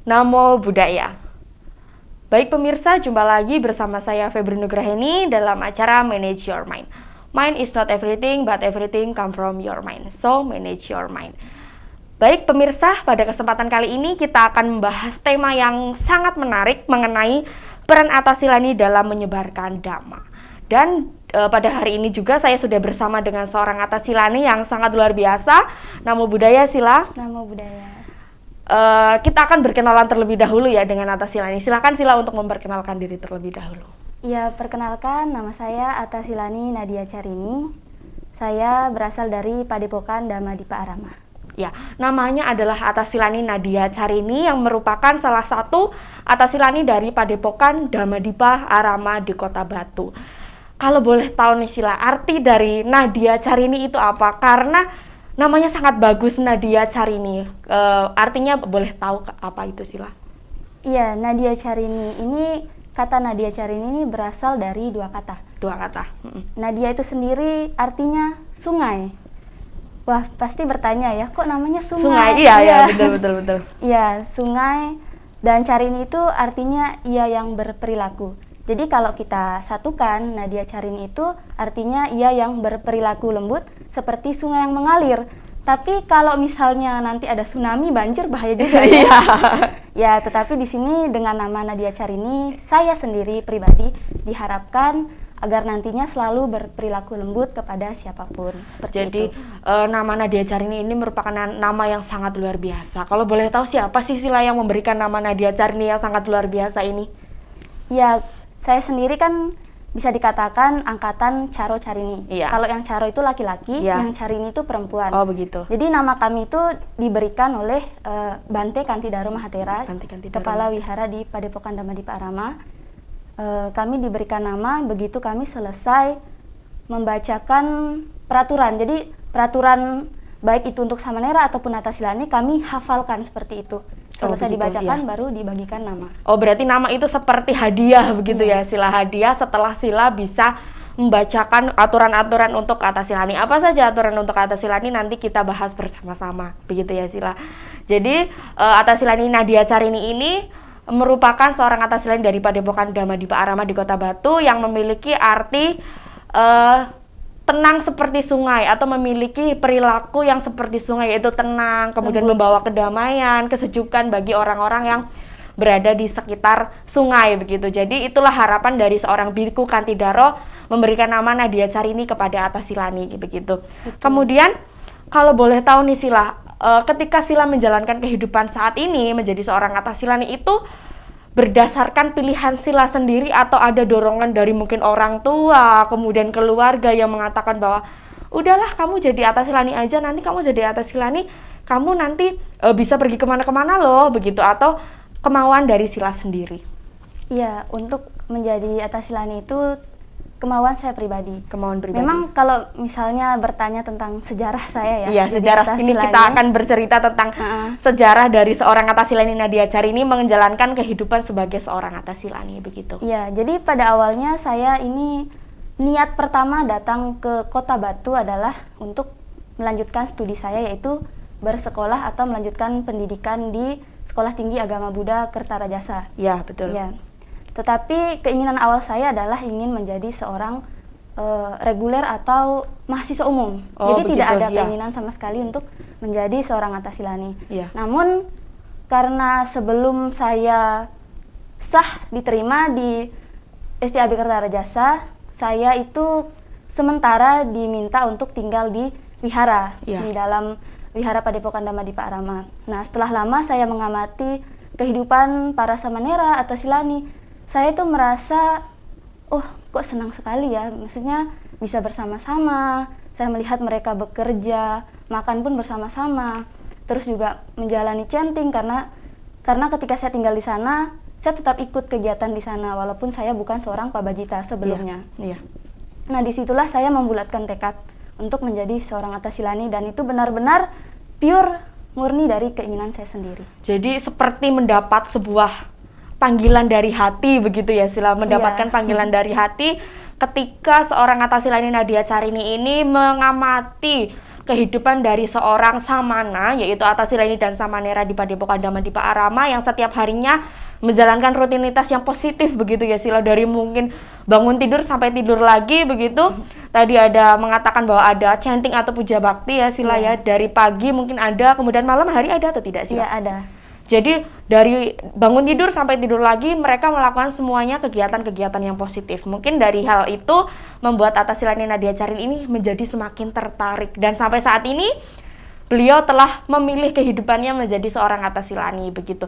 Namo Buddhaya. Baik pemirsa, jumpa lagi bersama saya Febri Nugraheni dalam acara Manage Your Mind. Mind is not everything, but everything come from your mind. So, manage your mind. Baik pemirsa, pada kesempatan kali ini kita akan membahas tema yang sangat menarik mengenai peran Atasilani dalam menyebarkan Dhamma. Dan pada hari ini juga saya sudah bersama dengan seorang Atasilani yang sangat luar biasa. Namo Buddhaya, Sila. Namo Buddhaya. Kita akan berkenalan terlebih dahulu ya dengan Atasilani. Silakan Sila untuk memperkenalkan diri terlebih dahulu. Ya, perkenalkan, nama saya Atasilani Nadia Carini. Saya berasal dari Padepokan Dhamadipa Arama. Ya, namanya adalah Atasilani Nadia Carini yang merupakan salah satu Atasilani dari Padepokan Dhamadipa Arama di Kota Batu. Kalau boleh tahu nih Sila, arti dari Nadia Carini itu apa? Karena namanya sangat bagus, Nadia Carini. Artinya boleh tahu apa itu, Sila? Iya, Nadia Carini ini, kata Nadia Carini ini berasal dari dua kata. Dua kata. Nadia itu sendiri artinya sungai. Wah, pasti bertanya ya, kok namanya sungai? Sungai, iya, betul. Iya, sungai. Dan Carini itu artinya ia yang berperilaku. Jadi kalau kita satukan, Nadia Carini itu artinya ia yang berperilaku lembut seperti sungai yang mengalir. Tapi kalau misalnya nanti ada tsunami, banjir, bahaya juga ya. Ya, tetapi di sini dengan nama Nadia Carini, saya sendiri pribadi diharapkan agar nantinya selalu berperilaku lembut kepada siapapun. Jadi nama Nadia Carini ini merupakan nama yang sangat luar biasa. Kalau boleh tahu siapa sih Sila yang memberikan nama Nadia Carini yang sangat luar biasa ini? Ya, saya sendiri kan bisa dikatakan angkatan Caro Carini. Iya. Kalau yang Caro itu laki-laki, yang Carini itu perempuan. Oh, begitu. Jadi nama kami itu diberikan oleh Bante Kantidaro Mahatera, Kepala Wihara di Padepokan Dhamadipa Arama. Kami diberikan nama begitu kami selesai membacakan peraturan. Jadi peraturan baik itu untuk Samanera ataupun Atasilani kami hafalkan seperti itu. Selesai dibacakan baru dibagikan nama. Oh, berarti nama itu seperti hadiah begitu ya, Sila, hadiah setelah Sila bisa membacakan aturan-aturan untuk Atasilani. Apa saja aturan untuk Atasilani nanti kita bahas bersama-sama, begitu ya Sila. Jadi Atasilani Nadia Carini ini merupakan seorang Atasilani dari Padepokan Dhamadipa Arama di Kota Batu yang memiliki arti tenang seperti sungai atau memiliki perilaku yang seperti sungai, yaitu tenang, kemudian membawa kedamaian, kesejukan bagi orang-orang yang berada di sekitar sungai begitu. Jadi itulah harapan dari seorang Biku Kantidaro memberikan nama Nadia Carini kepada Atasilani begitu. Kemudian kalau boleh tahu nih Sila, ketika Sila menjalankan kehidupan saat ini menjadi seorang Atasilani itu berdasarkan pilihan Sila sendiri atau ada dorongan dari mungkin orang tua, kemudian keluarga yang mengatakan bahwa udahlah kamu jadi Atasilani aja, nanti kamu jadi Atasilani, kamu nanti bisa pergi kemana-kemana loh begitu, atau kemauan dari Sila sendiri? Iya, untuk menjadi Atasilani itu kemauan saya pribadi. Kemauan pribadi. Memang kalau misalnya bertanya tentang sejarah saya ya. Iya, sejarah ini kita akan bercerita tentang sejarah dari seorang Atasilani Nadia Carini menjalankan kehidupan sebagai seorang Atasilani begitu. Iya, jadi pada awalnya saya ini niat pertama datang ke Kota Batu adalah untuk melanjutkan studi saya, yaitu bersekolah atau melanjutkan pendidikan di Sekolah Tinggi Agama Buddha Kertarajasa. Iya, betul. Ya. Tetapi keinginan awal saya adalah ingin menjadi seorang reguler atau mahasiswa umum. Jadi begitu, tidak ada keinginan sama sekali untuk menjadi seorang Atasilani. Namun karena sebelum saya sah diterima di STAB Kertarajasa, saya itu sementara diminta untuk tinggal di wihara, di dalam wihara Padepokan Dhamadipa Arama. Nah, setelah lama saya mengamati kehidupan para samanera Atasilani, saya itu merasa, oh kok senang sekali ya, maksudnya bisa bersama-sama, saya melihat mereka bekerja, makan pun bersama-sama, terus juga menjalani chanting karena ketika saya tinggal di sana, saya tetap ikut kegiatan di sana walaupun saya bukan seorang pabajita sebelumnya. Nah, disitulah saya membulatkan tekad untuk menjadi seorang Atasilani, dan itu benar-benar pure murni dari keinginan saya sendiri. Jadi seperti mendapat sebuah panggilan dari hati begitu ya Sila, mendapatkan panggilan dari hati ketika seorang Atasilani Nadia Carini ini mengamati kehidupan dari seorang samana, yaitu Atasilani dan Samanera di Padepokan Damandipa Arama yang setiap harinya menjalankan rutinitas yang positif begitu ya Sila, dari mungkin bangun tidur sampai tidur lagi begitu. Tadi ada mengatakan bahwa ada chanting atau puja bakti ya Sila ya, dari pagi mungkin ada, kemudian malam hari ada atau tidak Sila? Iya, ada. Jadi dari bangun tidur sampai tidur lagi mereka melakukan semuanya kegiatan-kegiatan yang positif. Mungkin dari hal itu membuat Atasilani Nadia Charin ini menjadi semakin tertarik, dan sampai saat ini beliau telah memilih kehidupannya menjadi seorang Atasilani begitu.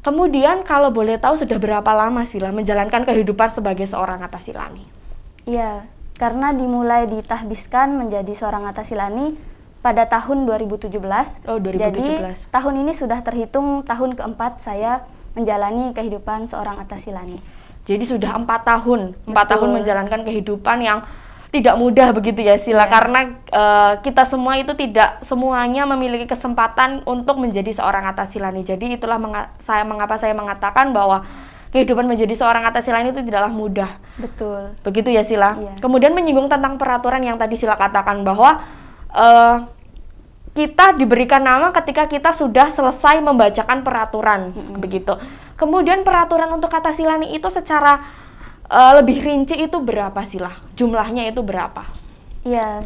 Kemudian kalau boleh tahu sudah berapa lama Sila menjalankan kehidupan sebagai seorang Atasilani? Iya, karena dimulai ditahbiskan menjadi seorang Atasilani pada tahun 2017. Oh, 2017. Jadi tahun ini sudah terhitung tahun keempat saya menjalani kehidupan seorang Atasilani. Jadi sudah 4 tahun, 4 tahun menjalankan kehidupan yang tidak mudah begitu ya Sila, karena kita semua itu tidak semuanya memiliki kesempatan untuk menjadi seorang Atasilani. Jadi itulah mengapa saya mengatakan bahwa kehidupan menjadi seorang Atasilani itu tidaklah mudah. Betul. Begitu ya Sila. Iya. Kemudian menyinggung tentang peraturan yang tadi Sila katakan bahwa kita diberikan nama ketika kita sudah selesai membacakan peraturan, begitu. Kemudian peraturan untuk Atasilani itu secara lebih rinci itu berapa Sila? Jumlahnya itu berapa? Iya,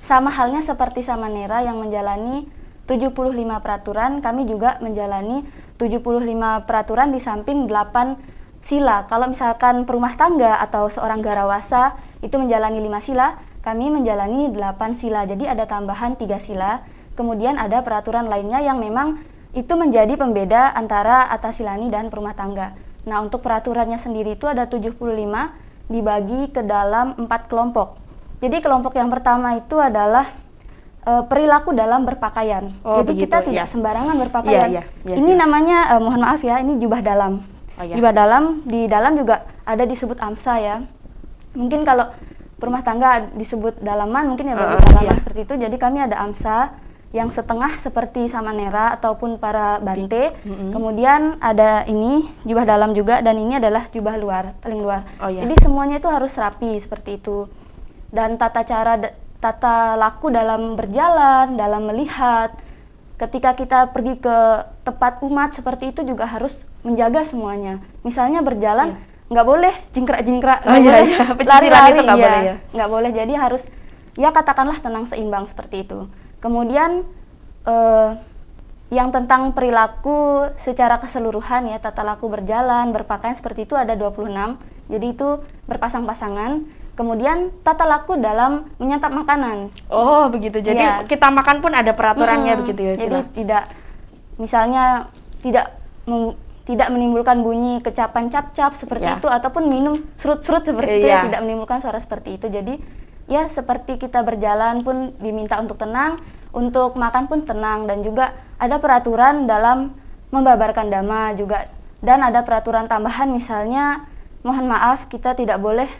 sama halnya seperti Samanera yang menjalani 75 peraturan, kami juga menjalani 75 peraturan di samping 8 sila. Kalau misalkan perumah tangga atau seorang garawasa itu menjalani 5 sila, kami menjalani 8 sila, jadi ada tambahan 3 sila. Kemudian ada peraturan lainnya yang memang itu menjadi pembeda antara Atasilani dan perumah tangga. Nah, untuk peraturannya sendiri itu ada 75 dibagi ke dalam 4 kelompok. Jadi kelompok yang pertama itu adalah perilaku dalam berpakaian. Jadi begitu, kita tidak sembarangan berpakaian. Ini namanya, mohon maaf ya, ini jubah dalam. Jubah dalam, di dalam juga ada disebut amsa ya. Mungkin kalau rumah tangga disebut dalaman, mungkin ya baju dalaman seperti itu. Jadi kami ada amsa yang setengah seperti Samanera ataupun para bante. Kemudian ada ini jubah dalam juga, dan ini adalah jubah luar, paling luar. Jadi semuanya itu harus rapi seperti itu. Dan tata laku dalam berjalan, dalam melihat, ketika kita pergi ke tempat umat seperti itu juga harus menjaga semuanya. Misalnya berjalan nggak boleh jingkrak-jingkrak, lari-lari, nggak boleh. Jadi harus, ya katakanlah tenang seimbang seperti itu. Kemudian yang tentang perilaku secara keseluruhan ya, tata laku berjalan, berpakaian seperti itu ada 26. Jadi itu berpasang-pasangan. Kemudian tata laku dalam menyantap makanan. Oh begitu, jadi kita makan pun ada peraturannya begitu ya Sila? Jadi misalnya tidak menimbulkan bunyi kecapan cap-cap seperti itu, ataupun minum serut-serut seperti itu, tidak menimbulkan suara seperti itu. Jadi ya seperti kita berjalan pun diminta untuk tenang, untuk makan pun tenang, dan juga ada peraturan dalam membabarkan dhamma juga. Dan ada peraturan tambahan, misalnya mohon maaf kita tidak boleh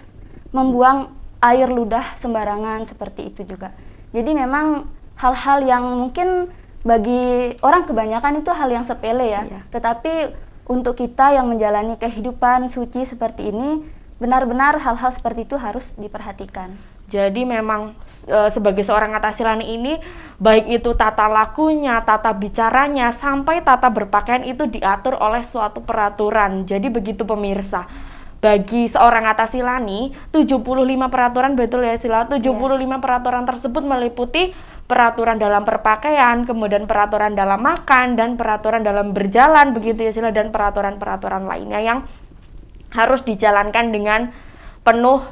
membuang air ludah sembarangan seperti itu juga. Jadi memang hal-hal yang mungkin bagi orang kebanyakan itu hal yang sepele ya. Tetapi untuk kita yang menjalani kehidupan suci seperti ini, benar-benar hal-hal seperti itu harus diperhatikan. Jadi memang sebagai seorang Atasilani ini, baik itu tata lakunya, tata bicaranya, sampai tata berpakaian itu diatur oleh suatu peraturan. Jadi begitu pemirsa. Bagi seorang Atasilani, 75 peraturan, betul ya Sila? 75 peraturan tersebut meliputi peraturan dalam berpakaian, kemudian peraturan dalam makan, dan peraturan dalam berjalan, begitu ya Sila, dan peraturan-peraturan lainnya yang harus dijalankan dengan penuh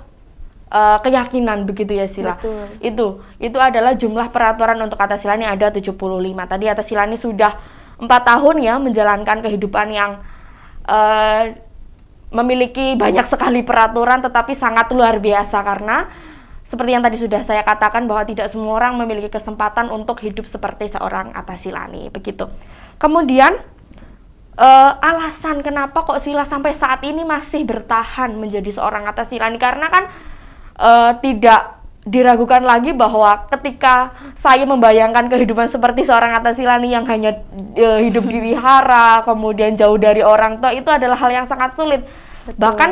keyakinan, begitu ya Sila? Betul. Itu adalah jumlah peraturan untuk Atasilani ada 75. Tadi Atasilani sudah 4 tahun ya menjalankan kehidupan yang memiliki banyak sekali peraturan, tetapi sangat luar biasa, karena seperti yang tadi sudah saya katakan bahwa tidak semua orang memiliki kesempatan untuk hidup seperti seorang Atasilani, begitu. Kemudian alasan kenapa kok Sila sampai saat ini masih bertahan menjadi seorang Atasilani, karena kan tidak diragukan lagi bahwa ketika saya membayangkan kehidupan seperti seorang Atasilani yang hanya hidup di wihara, kemudian jauh dari orang tua, itu adalah hal yang sangat sulit. Betul. Bahkan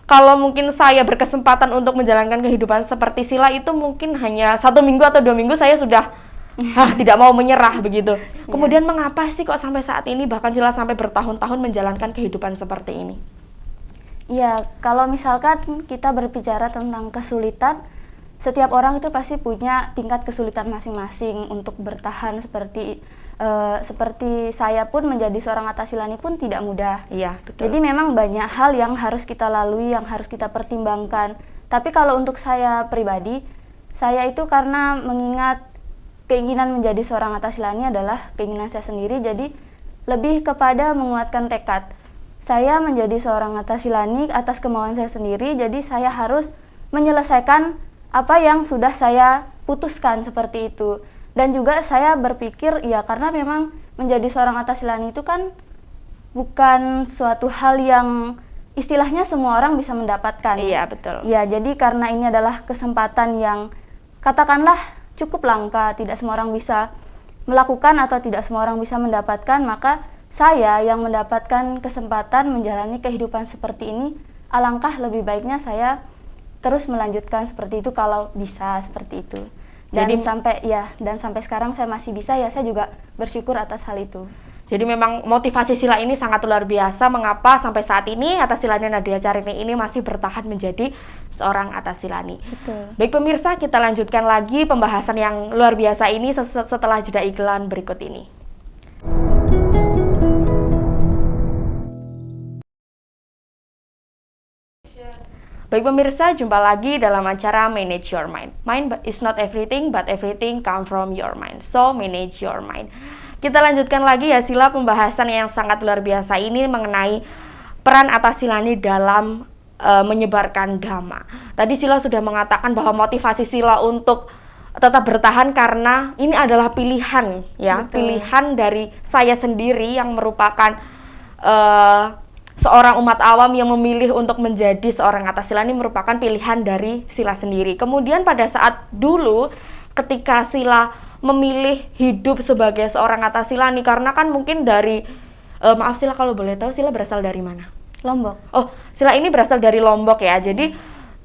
kalau mungkin saya berkesempatan untuk menjalankan kehidupan seperti Sila itu mungkin hanya 1 minggu atau 2 minggu saya sudah tidak mau menyerah begitu. Kemudian mengapa sih kok sampai saat ini bahkan Sila sampai bertahun-tahun menjalankan kehidupan seperti ini? Ya, kalau misalkan kita berbicara tentang kesulitan, setiap orang itu pasti punya tingkat kesulitan masing-masing untuk bertahan seperti saya pun menjadi seorang Atasilani pun tidak mudah. Iya, betul. Jadi memang banyak hal yang harus kita lalui, yang harus kita pertimbangkan. Tapi kalau untuk saya pribadi, saya itu karena mengingat keinginan menjadi seorang Atasilani adalah keinginan saya sendiri, jadi lebih kepada menguatkan tekad. Saya menjadi seorang Atasilani atas kemauan saya sendiri, jadi saya harus menyelesaikan apa yang sudah saya putuskan seperti itu. Dan juga saya berpikir, ya karena memang menjadi seorang Atasilani itu kan bukan suatu hal yang istilahnya semua orang bisa mendapatkan. Iya, betul. Ya, jadi karena ini adalah kesempatan yang katakanlah cukup langka, tidak semua orang bisa melakukan atau tidak semua orang bisa mendapatkan, maka saya yang mendapatkan kesempatan menjalani kehidupan seperti ini, alangkah lebih baiknya saya terus melanjutkan seperti itu kalau bisa seperti itu. Dan sampai sekarang saya masih bisa, ya saya juga bersyukur atas hal itu. Jadi memang motivasi Sila ini sangat luar biasa. Mengapa sampai saat ini Atasilani Nadia Carini ini masih bertahan menjadi seorang Atasilani. Betul. Baik pemirsa, kita lanjutkan lagi pembahasan yang luar biasa ini setelah jeda iklan berikut ini. Baik pemirsa, jumpa lagi dalam acara Manage Your Mind. Mind is not everything, but everything come from your mind. So, manage your mind. Kita lanjutkan lagi ya Sila pembahasan yang sangat luar biasa ini mengenai peran Atasilani dalam menyebarkan dhamma. Tadi Sila sudah mengatakan bahwa motivasi Sila untuk tetap bertahan karena ini adalah pilihan ya. Betul. Pilihan dari saya sendiri yang merupakan seorang umat awam yang memilih untuk menjadi seorang Atasilani merupakan pilihan dari Sila sendiri. Kemudian pada saat dulu ketika Sila memilih hidup sebagai seorang Atasilani, karena kan mungkin dari maaf Sila kalau boleh tahu Sila berasal dari mana? Lombok. Oh, Sila ini berasal dari Lombok ya. Jadi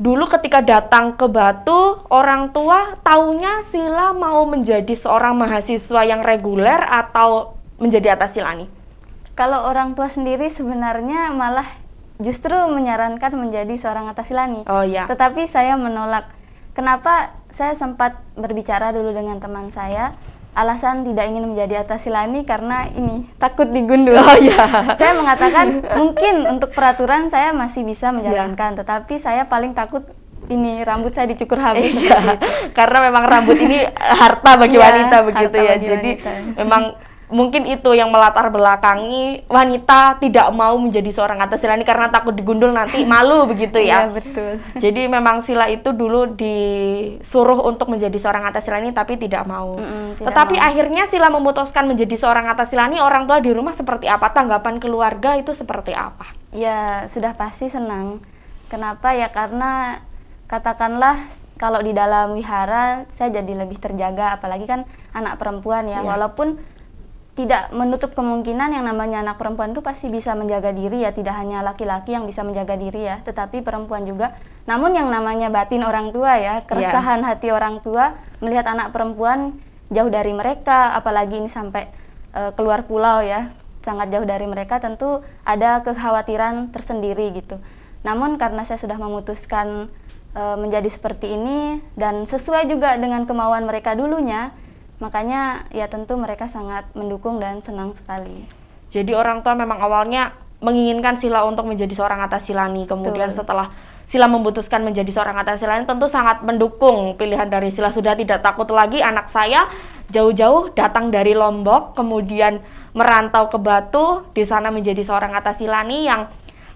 dulu ketika datang ke Batu, orang tua taunya Sila mau menjadi seorang mahasiswa yang reguler atau menjadi Atasilani? Kalau orang tua sendiri sebenarnya malah justru menyarankan menjadi seorang Atasilani. Oh iya. Tetapi saya menolak. Kenapa? Saya sempat berbicara dulu dengan teman saya. Alasan tidak ingin menjadi Atasilani karena ini takut digundul. Oh iya. Saya mengatakan mungkin untuk peraturan saya masih bisa menjalankan, tetapi saya paling takut ini rambut saya dicukur habis. Iya. Karena memang rambut ini harta bagi wanita begitu ya. Jadi memang mungkin itu yang melatar belakangi wanita tidak mau menjadi seorang Atasilani karena takut digundul nanti malu begitu ya. Iya, betul. Jadi memang Sila itu dulu disuruh untuk menjadi seorang Atasilani tapi tidak mau. Tetapi akhirnya Sila memutuskan menjadi seorang Atasilani. Orang tua di rumah seperti apa? Tanggapan keluarga itu seperti apa? Ya, sudah pasti senang. Kenapa? Ya karena katakanlah kalau di dalam wihara saya jadi lebih terjaga, apalagi kan anak perempuan ya. Walaupun tidak menutup kemungkinan yang namanya anak perempuan itu pasti bisa menjaga diri ya, tidak hanya laki-laki yang bisa menjaga diri ya, tetapi perempuan juga. Namun yang namanya batin orang tua ya, keresahan hati orang tua melihat anak perempuan jauh dari mereka, apalagi ini sampai keluar pulau ya, sangat jauh dari mereka, tentu ada kekhawatiran tersendiri gitu. Namun karena saya sudah memutuskan menjadi seperti ini dan sesuai juga dengan kemauan mereka dulunya, makanya ya tentu mereka sangat mendukung dan senang sekali. Jadi orang tua memang awalnya menginginkan Sila untuk menjadi seorang Atasilani. Kemudian setelah Sila memutuskan menjadi seorang Atasilani tentu sangat mendukung pilihan dari Sila. Sudah tidak takut lagi anak saya jauh-jauh datang dari Lombok, kemudian merantau ke Batu, di sana menjadi seorang Atasilani yang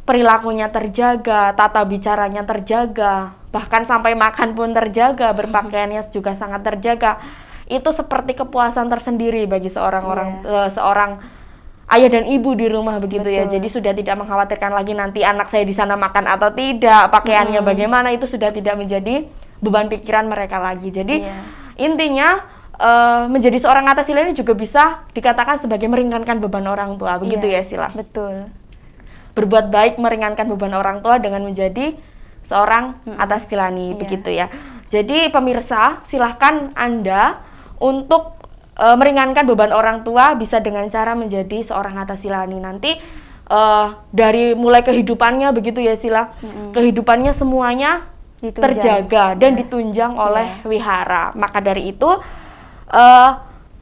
perilakunya terjaga, tata bicaranya terjaga, bahkan sampai makan pun terjaga, berpakaiannya juga sangat terjaga. Itu seperti kepuasan tersendiri bagi seorang ayah dan ibu di rumah begitu. Betul. Ya. Jadi sudah tidak mengkhawatirkan lagi nanti anak saya di sana makan atau tidak, pakaiannya bagaimana, itu sudah tidak menjadi beban pikiran mereka lagi. Jadi intinya menjadi seorang Atasilani juga bisa dikatakan sebagai meringankan beban orang tua begitu ya Sila. Betul. berbuat baik, meringankan beban orang tua dengan menjadi seorang atasilani, begitu ya. Jadi pemirsa, silahkan Anda untuk meringankan beban orang tua bisa dengan cara menjadi seorang atasilani. Nanti dari mulai kehidupannya begitu ya Sila, kehidupannya semuanya terjaga dan ditunjang oleh wihara. Maka dari itu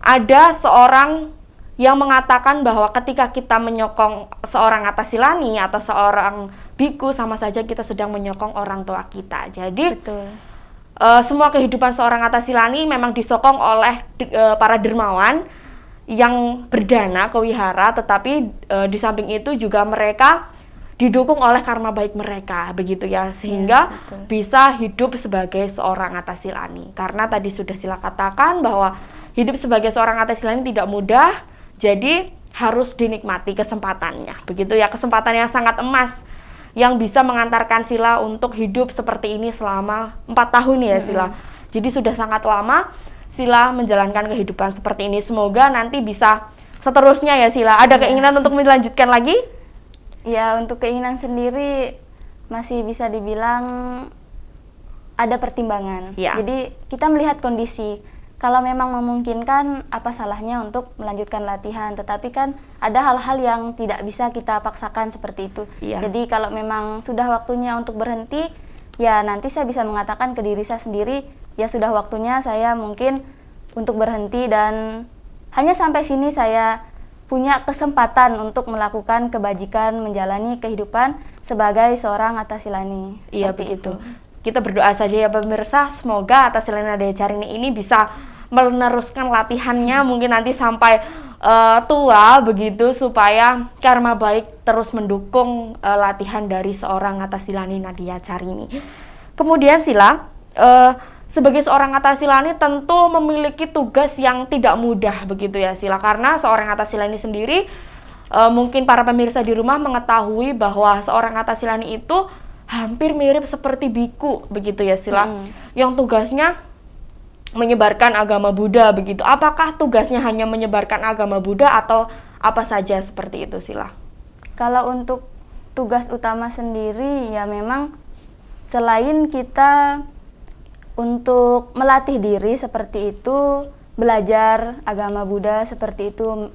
ada seorang yang mengatakan bahwa ketika kita menyokong seorang atasilani atau seorang biku, sama saja kita sedang menyokong orang tua kita. Jadi semua kehidupan seorang atasilani memang disokong oleh para dermawan yang berdana ke wihara, tetapi di samping itu juga mereka didukung oleh karma baik mereka, begitu ya, sehingga bisa hidup sebagai seorang atasilani. Karena tadi sudah Sila katakan bahwa hidup sebagai seorang atasilani tidak mudah, jadi harus dinikmati kesempatannya, begitu ya, kesempatan yang sangat emas yang bisa mengantarkan Sila untuk hidup seperti ini selama 4 tahun ya Sila. Jadi sudah sangat lama Sila menjalankan kehidupan seperti ini. Semoga nanti bisa seterusnya ya Sila. Ada keinginan untuk melanjutkan lagi? Ya, untuk keinginan sendiri masih bisa dibilang ada pertimbangan. Jadi kita melihat kondisi. Kalau memang memungkinkan, apa salahnya untuk melanjutkan latihan. Tetapi kan ada hal-hal yang tidak bisa kita paksakan seperti itu. Jadi kalau memang sudah waktunya untuk berhenti, ya nanti saya bisa mengatakan ke diri saya sendiri, ya sudah waktunya saya mungkin untuk berhenti, dan hanya sampai sini saya punya kesempatan untuk melakukan kebajikan, menjalani kehidupan sebagai seorang atasilani. Iya, begitu. Kita berdoa saja ya pemirsa, semoga atasilani Nadia Carini ini bisa meneruskan latihannya mungkin nanti sampai tua begitu, supaya karma baik terus mendukung latihan dari seorang atasilani Nadia Carini. Kemudian Sila, sebagai seorang atasilani tentu memiliki tugas yang tidak mudah begitu ya Sila, karena seorang atasilani sendiri mungkin para pemirsa di rumah mengetahui bahwa seorang atasilani itu hampir mirip seperti biku begitu ya Sila, yang tugasnya menyebarkan agama Buddha begitu. Apakah tugasnya hanya menyebarkan agama Buddha atau apa saja seperti itu Sila? Kalau untuk tugas utama sendiri ya memang selain kita untuk melatih diri seperti itu, belajar agama Buddha seperti itu,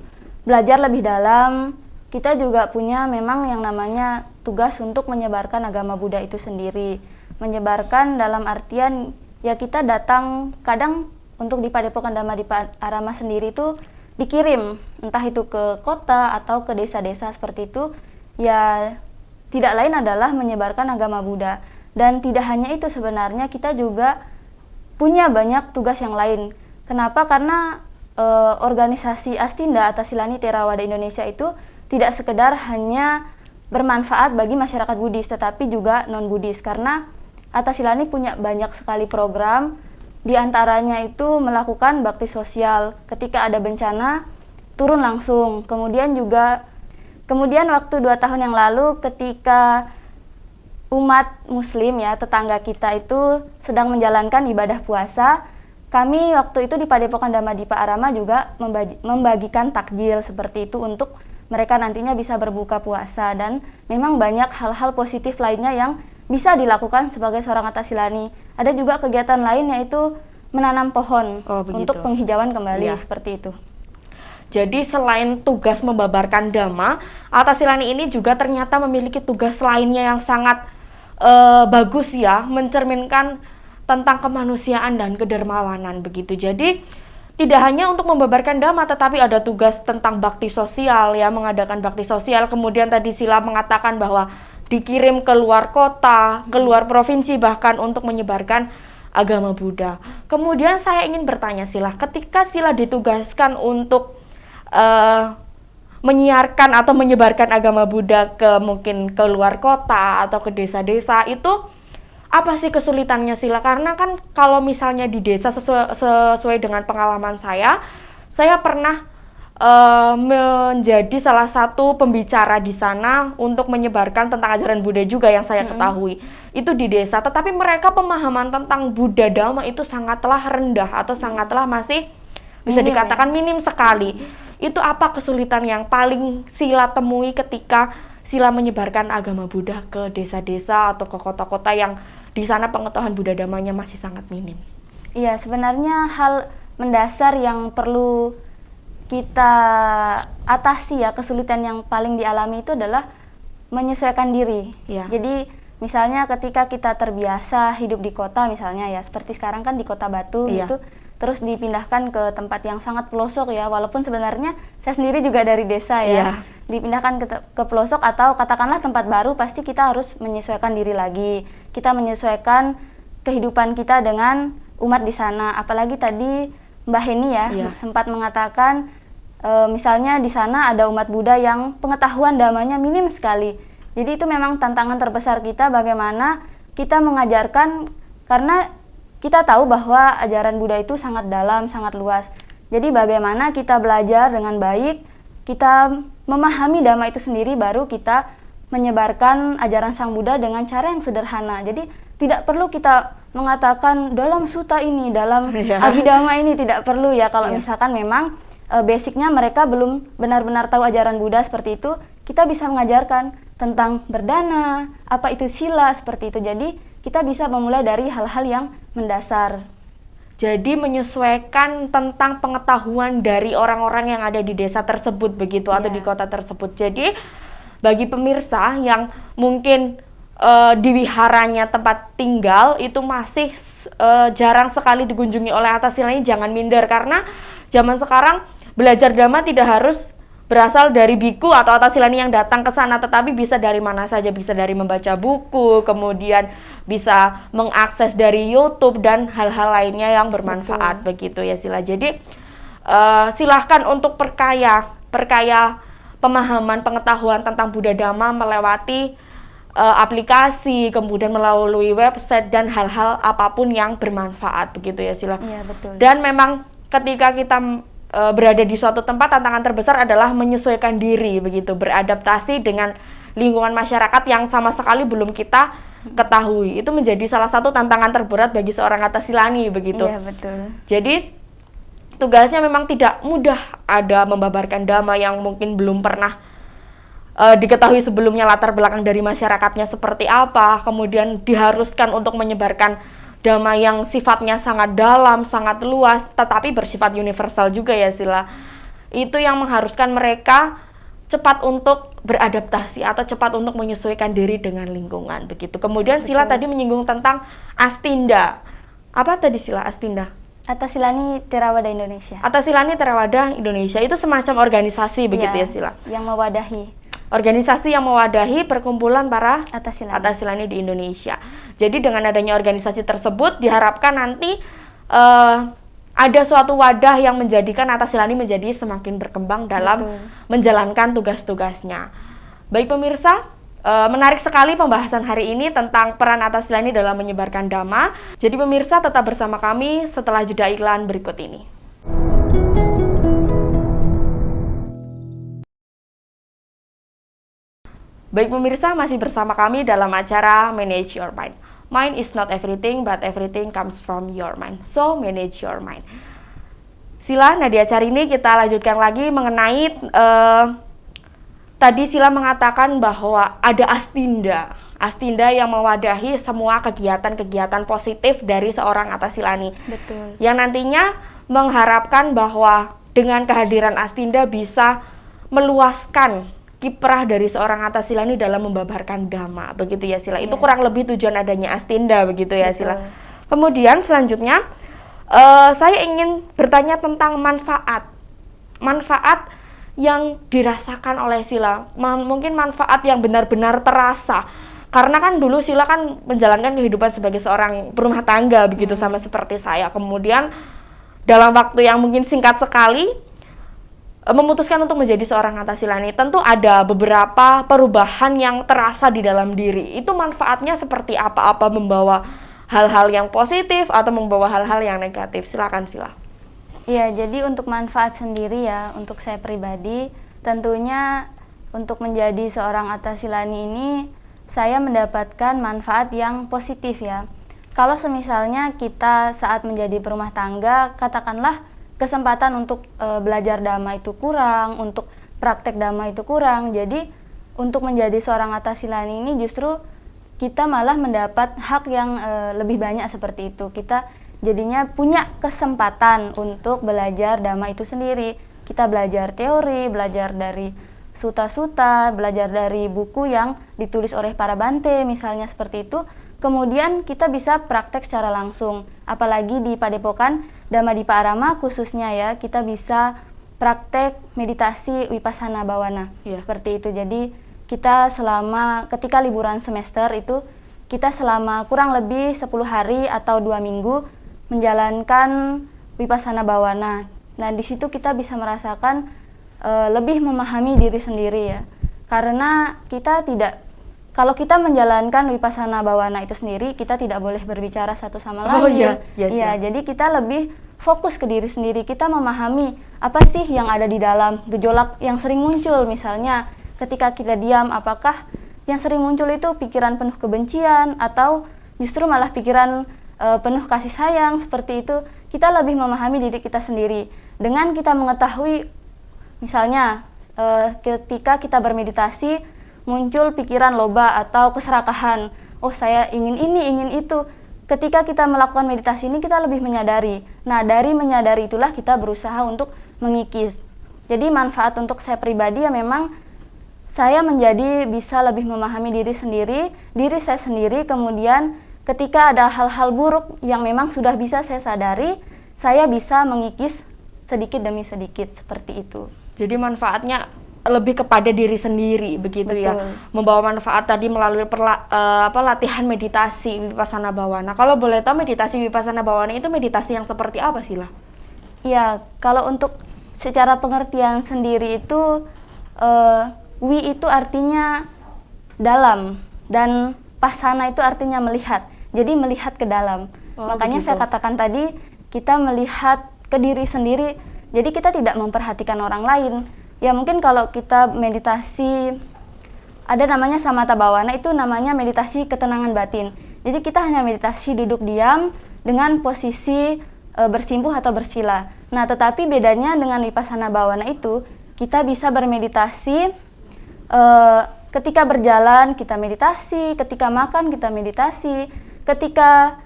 belajar lebih dalam, kita juga punya memang yang namanya tugas untuk menyebarkan agama Buddha itu sendiri. Menyebarkan dalam artian ya kita datang, kadang untuk di Padepokan Dhamma-Dipa Arama sendiri itu dikirim, entah itu ke kota atau ke desa-desa seperti itu, ya tidak lain adalah menyebarkan agama Buddha. Dan tidak hanya itu, sebenarnya kita juga punya banyak tugas yang lain. Kenapa? Karena organisasi Astinda Atasilani Theravada Indonesia itu tidak sekedar hanya bermanfaat bagi masyarakat Buddhis, tetapi juga non-Buddhis. Karena Atasilani punya banyak sekali program, di antaranya itu melakukan bakti sosial. Ketika ada bencana, turun langsung. Kemudian waktu 2 tahun yang lalu ketika umat muslim ya, tetangga kita itu sedang menjalankan ibadah puasa, kami waktu itu di Padepokan Dhamma-Dipa Arama juga membagikan takjil seperti itu untuk mereka nantinya bisa berbuka puasa. Dan memang banyak hal-hal positif lainnya yang bisa dilakukan sebagai seorang atasilani. Ada juga kegiatan lain yaitu menanam pohon untuk penghijauan kembali seperti itu. Jadi selain tugas membabarkan dhamma, atasilani ini juga ternyata memiliki tugas lainnya yang sangat bagus ya, mencerminkan tentang kemanusiaan dan kedermawanan begitu. Jadi tidak hanya untuk membabarkan dhamma, tetapi ada tugas tentang bakti sosial ya, mengadakan bakti sosial. Kemudian tadi Sila mengatakan bahwa dikirim ke luar kota, ke luar provinsi bahkan untuk menyebarkan agama Buddha. Kemudian saya ingin bertanya Sila, ketika Sila ditugaskan untuk menyiarkan atau menyebarkan agama Buddha mungkin ke luar kota atau ke desa-desa, itu apa sih kesulitannya Sila? Karena kan kalau misalnya di desa sesuai dengan pengalaman saya pernah menjadi salah satu pembicara di sana untuk menyebarkan tentang ajaran Buddha juga yang saya ketahui. Itu di desa, tetapi mereka pemahaman tentang Buddha Dhamma itu sangatlah rendah atau sangatlah masih bisa dikatakan minim sekali. Itu apa kesulitan yang paling Sila temui ketika Sila menyebarkan agama Buddha ke desa-desa atau ke kota-kota yang di sana pengetahuan Buddha Dhammanya masih sangat minim? Iya, sebenarnya hal mendasar yang perlu kita atasi ya, kesulitan yang paling dialami itu adalah menyesuaikan diri. Ya. Jadi misalnya ketika kita terbiasa hidup di kota misalnya ya, seperti sekarang kan di Kota Batu gitu, terus dipindahkan ke tempat yang sangat pelosok ya, walaupun sebenarnya saya sendiri juga dari desa ya, dipindahkan ke pelosok atau katakanlah tempat baru, pasti kita harus menyesuaikan diri lagi. Kita menyesuaikan kehidupan kita dengan umat di sana. Apalagi tadi Mbak Heni ya sempat mengatakan misalnya di sana ada umat Buddha yang pengetahuan dhammanya minim sekali. Jadi itu memang tantangan terbesar kita, bagaimana kita mengajarkan, karena kita tahu bahwa ajaran Buddha itu sangat dalam, sangat luas. Jadi bagaimana kita belajar dengan baik, kita memahami dhamma itu sendiri, baru kita menyebarkan ajaran Sang Buddha dengan cara yang sederhana. Jadi tidak perlu kita mengatakan dalam suta ini, dalam Abhidhamma ini, tidak perlu ya. Kalau misalkan memang basicnya mereka belum benar-benar tahu ajaran Buddha seperti itu, kita bisa mengajarkan tentang berdana, apa itu sila, seperti itu. Jadi kita bisa memulai dari hal-hal yang mendasar. Jadi menyesuaikan tentang pengetahuan dari orang-orang yang ada di desa tersebut begitu, atau di kota tersebut. Jadi bagi pemirsa yang mungkin di wiharanya tempat tinggal itu masih jarang sekali dikunjungi oleh Atasilani, jangan minder, karena zaman sekarang belajar dhamma tidak harus berasal dari biku atau Atasilani yang datang ke sana, tetapi bisa dari mana saja, bisa dari membaca buku, kemudian bisa mengakses dari YouTube dan hal-hal lainnya yang bermanfaat. Begitu ya Sila. Jadi silahkan untuk perkaya pemahaman pengetahuan tentang Buddha Dhamma melewati aplikasi, kemudian melalui website dan hal-hal apapun yang bermanfaat, begitu ya Sila. Iya, betul. Dan memang ketika kita berada di suatu tempat, tantangan terbesar adalah menyesuaikan diri, begitu, beradaptasi dengan lingkungan masyarakat yang sama sekali belum kita ketahui. Itu menjadi salah satu tantangan terberat bagi seorang Atasilani, begitu. Iya, betul. Jadi tugasnya memang tidak mudah, ada membabarkan dhamma yang mungkin belum pernah diketahui sebelumnya latar belakang dari masyarakatnya seperti apa, kemudian diharuskan untuk menyebarkan dhamma yang sifatnya sangat dalam, sangat luas, tetapi bersifat universal juga ya Sila. Itu yang mengharuskan mereka cepat untuk beradaptasi atau cepat untuk menyesuaikan diri dengan lingkungan, begitu. Kemudian Sila tadi menyinggung tentang Astinda. Apa tadi Sila, Astinda? Atasilani Theravada Indonesia. Atasilani Theravada Indonesia itu semacam organisasi, begitu ya Sila? Yang mewadahi. Organisasi yang mewadahi perkumpulan para Atasilani di Indonesia. Jadi dengan adanya organisasi tersebut diharapkan nanti ada suatu wadah yang menjadikan Atasilani menjadi semakin berkembang dalam menjalankan tugas-tugasnya. Baik pemirsa, menarik sekali pembahasan hari ini tentang peran Atasilani dalam menyebarkan dhamma. Jadi pemirsa tetap bersama kami setelah jeda iklan berikut ini. Baik pemirsa, masih bersama kami dalam acara Manage Your Mind. Mind is not everything, but everything comes from your mind. So, manage your mind. Sila, nah di acara ini kita lanjutkan lagi mengenai tadi Sila mengatakan bahwa ada Astinda yang mewadahi semua kegiatan-kegiatan positif dari seorang Atasilani. Betul. Yang nantinya mengharapkan bahwa dengan kehadiran Astinda bisa meluaskan kiprah dari seorang Atasilani dalam membabarkan dhamma, begitu ya Sila. Itu kurang lebih tujuan adanya Astinda, begitu ya Sila. Kemudian selanjutnya saya ingin bertanya tentang manfaat yang dirasakan oleh Sila. Mungkin manfaat yang benar-benar terasa, karena kan dulu Sila kan menjalankan kehidupan sebagai seorang berumah tangga, begitu sama seperti saya. Kemudian dalam waktu yang mungkin singkat sekali memutuskan untuk menjadi seorang Atasilani. Tentu ada beberapa perubahan yang terasa di dalam diri. Itu manfaatnya seperti apa? Apa membawa hal-hal yang positif atau membawa hal-hal yang negatif? Silakan Sila. Iya, jadi untuk manfaat sendiri ya, untuk saya pribadi, tentunya untuk menjadi seorang Atasilani ini, saya mendapatkan manfaat yang positif ya. Kalau semisalnya kita saat menjadi berumah tangga, katakanlah kesempatan untuk belajar dhamma itu kurang, untuk praktek dhamma itu kurang. Jadi untuk menjadi seorang Atasilani ini justru kita malah mendapat hak yang lebih banyak seperti itu. Kita jadinya punya kesempatan untuk belajar Dhamma itu sendiri. Kita belajar teori, belajar dari suta-suta, belajar dari buku yang ditulis oleh para Bante misalnya seperti itu. Kemudian kita bisa praktek secara langsung. Apalagi di Padepokan Dhammadippa Arama khususnya ya, kita bisa praktek meditasi Vipassana Bhavana. Seperti itu. Jadi kita ketika liburan semester itu, kita selama kurang lebih 10 hari atau 2 minggu menjalankan Vipassana Bhavana. Nah, di situ kita bisa merasakan lebih memahami diri sendiri ya. Karena kalau kita menjalankan Vipassana Bhavana itu sendiri, kita tidak boleh berbicara satu sama lain. Jadi kita lebih fokus ke diri sendiri. Kita memahami apa sih yang ada di dalam gejolak yang sering muncul. Misalnya ketika kita diam, apakah yang sering muncul itu pikiran penuh kebencian atau justru malah pikiran penuh kasih sayang, seperti itu. Kita lebih memahami diri kita sendiri dengan kita mengetahui, misalnya ketika kita bermeditasi muncul pikiran loba atau keserakahan, oh saya ingin ini, ingin itu. Ketika kita melakukan meditasi ini kita lebih menyadari. Nah, dari menyadari itulah kita berusaha untuk mengikis. Jadi manfaat untuk saya pribadi ya memang saya menjadi bisa lebih memahami diri saya sendiri, kemudian ketika ada hal-hal buruk yang memang sudah bisa saya sadari, saya bisa mengikis sedikit demi sedikit, seperti itu. Jadi manfaatnya lebih kepada diri sendiri, begitu. Betul. Ya. Membawa manfaat tadi melalui latihan meditasi Vipassana Bhavana. Kalau boleh tahu meditasi Vipassana Bhavana itu meditasi yang seperti apa sih lah? Ya, kalau untuk secara pengertian sendiri itu wi itu artinya dalam dan pasana itu artinya melihat. Jadi melihat ke dalam. Makanya begitu. Saya katakan tadi kita melihat ke diri sendiri. Jadi kita tidak memperhatikan orang lain. Ya mungkin kalau kita meditasi ada namanya samatha bhavana, itu namanya meditasi ketenangan batin. Jadi kita hanya meditasi duduk diam dengan posisi bersimpuh atau bersila. Nah, tetapi bedanya dengan Vipassana Bhavana itu kita bisa bermeditasi ketika berjalan kita meditasi, ketika makan kita meditasi, ketika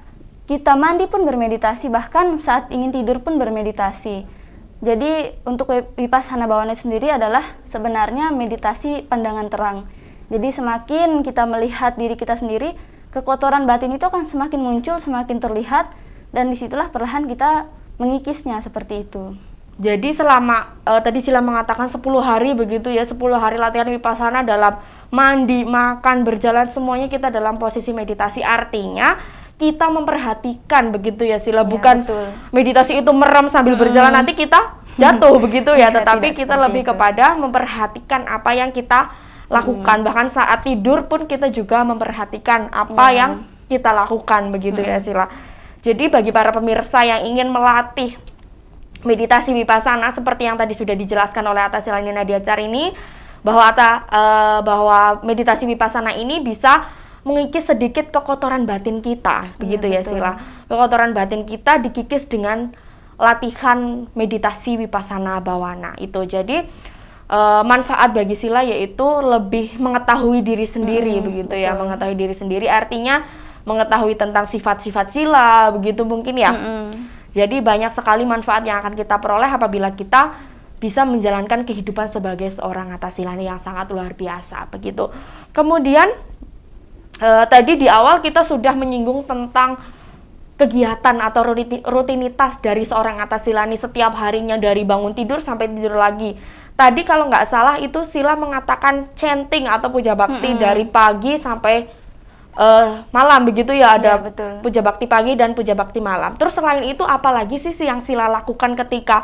kita mandi pun bermeditasi, bahkan saat ingin tidur pun bermeditasi. Jadi untuk Vipassana Bhavana sendiri adalah sebenarnya meditasi pandangan terang. Jadi semakin kita melihat diri kita sendiri, kekotoran batin itu akan semakin muncul, semakin terlihat, dan disitulah perlahan kita mengikisnya, seperti itu. Jadi selama tadi Sila mengatakan 10 hari begitu ya, 10 hari latihan Vipassana dalam mandi, makan, berjalan, semuanya kita dalam posisi meditasi. Artinya kita memperhatikan begitu ya Sila, bukan betul. Meditasi itu merem sambil berjalan nanti kita jatuh begitu ya, tetapi kita lebih kepada memperhatikan apa yang kita lakukan. Bahkan saat tidur pun kita juga memperhatikan apa yang kita lakukan begitu ya Sila. Jadi bagi para pemirsa yang ingin melatih meditasi Vipassana seperti yang tadi sudah dijelaskan oleh Atasilani Nadia Carini, bahwa meditasi Vipassana ini bisa mengikis sedikit kekotoran batin kita, begitu ya Sila. Kekotoran batin kita dikikis dengan latihan meditasi Vipassana Bhavana itu. Jadi manfaat bagi Sila yaitu lebih mengetahui diri sendiri, begitu ya. Mengetahui diri sendiri artinya mengetahui tentang sifat-sifat Sila, begitu mungkin ya. Jadi banyak sekali manfaat yang akan kita peroleh apabila kita bisa menjalankan kehidupan sebagai seorang Atasilani yang sangat luar biasa, begitu. Kemudian tadi di awal kita sudah menyinggung tentang kegiatan atau rutinitas dari seorang Atasilani setiap harinya dari bangun tidur sampai tidur lagi. Tadi kalau nggak salah itu Sila mengatakan chanting atau puja bakti dari pagi sampai malam, begitu ya, ada puja bakti pagi dan puja bakti malam. Terus selain itu apalagi sih yang Sila lakukan ketika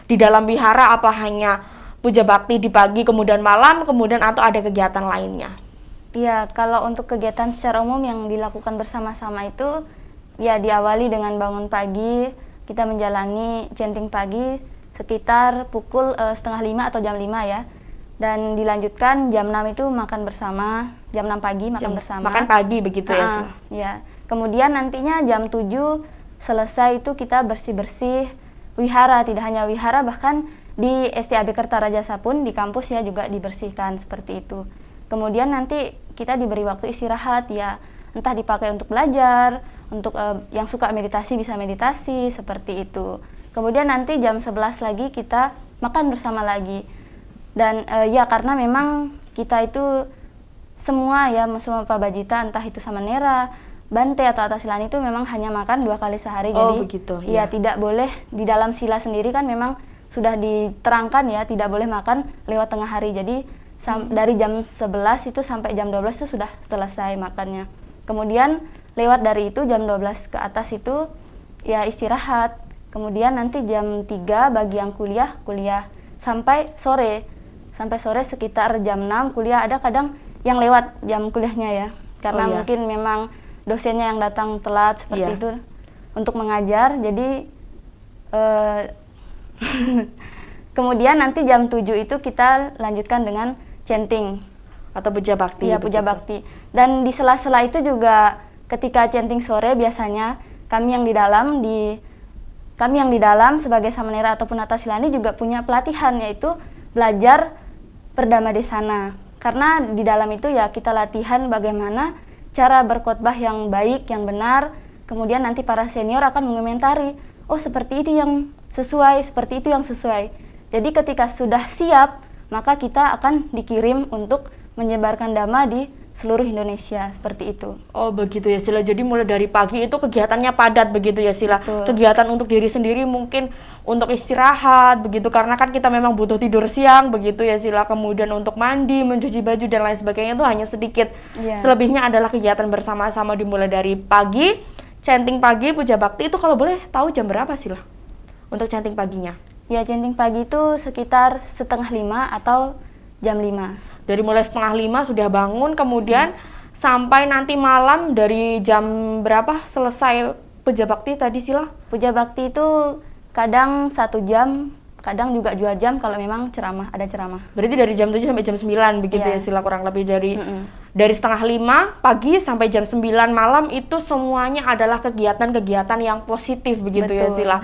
di dalam wihara? Apa hanya puja bakti di pagi kemudian malam kemudian atau ada kegiatan lainnya? Ya, kalau untuk kegiatan secara umum yang dilakukan bersama-sama itu ya diawali dengan bangun pagi, kita menjalani chanting pagi sekitar pukul 4:30 atau jam 5 ya. Dan dilanjutkan jam 6 itu makan bersama, jam 6 pagi makan bersama. Makan pagi begitu ya sih. Ya. Kemudian nantinya jam 7 selesai itu kita bersih-bersih wihara, tidak hanya wihara bahkan di STAB Kertarajasa pun di kampus ya juga dibersihkan seperti itu. Kemudian nanti kita diberi waktu istirahat ya, entah dipakai untuk belajar, untuk yang suka meditasi bisa meditasi, seperti itu. Kemudian nanti jam 11 lagi kita makan bersama lagi. Dan ya karena memang kita itu semua Pabajita, entah itu Samanera, Bante atau Atasilani itu memang hanya makan 2 kali sehari. Oh, jadi begitu, ya tidak boleh di dalam sila sendiri kan memang sudah diterangkan ya, tidak boleh makan lewat tengah hari. Jadi dari jam 11 itu sampai jam 12 itu sudah selesai makannya. Kemudian lewat dari itu jam 12 ke atas itu ya istirahat. Kemudian nanti jam 3 bagi yang kuliah sampai sore. Sampai sore sekitar jam 6 kuliah, ada kadang yang lewat jam kuliahnya ya. Karena mungkin memang dosennya yang datang telat seperti itu untuk mengajar. Jadi kemudian nanti jam 7 itu kita lanjutkan dengan chanting atau puja bakti. Iya, puja bakti. Dan di sela-sela itu juga ketika chanting sore biasanya kami yang di dalam sebagai Samanera ataupun Atasilani juga punya pelatihan, yaitu belajar Perdama Desana. Karena di dalam itu ya kita latihan bagaimana cara berkhotbah yang baik, yang benar. Kemudian nanti para senior akan mengomentari, oh seperti itu yang sesuai, seperti itu yang sesuai. Jadi ketika sudah siap, maka kita akan dikirim untuk menyebarkan Dhamma di seluruh Indonesia, seperti itu. Oh begitu ya Sila, jadi mulai dari pagi itu kegiatannya padat begitu ya Sila. Betul. Kegiatan untuk diri sendiri, mungkin untuk istirahat begitu, karena kan kita memang butuh tidur siang begitu ya Sila. Kemudian untuk mandi, mencuci baju dan lain sebagainya itu hanya sedikit. Selebihnya adalah kegiatan bersama-sama dimulai dari pagi, chanting pagi, puja bakti. Itu kalau boleh tahu jam berapa Sila untuk chanting paginya? Ya, chanting pagi itu sekitar 4:30 atau jam 5. Dari mulai 4:30 sudah bangun, kemudian sampai nanti malam dari jam berapa selesai puja bakti tadi Sila? Puja bakti itu kadang 1 jam, kadang juga 2 jam kalau memang ada ceramah. Berarti dari jam 7 sampai jam 9 begitu ya Sila, kurang lebih dari 4:30 pagi sampai jam 9 malam itu semuanya adalah kegiatan-kegiatan yang positif begitu. Betul. Ya Sila.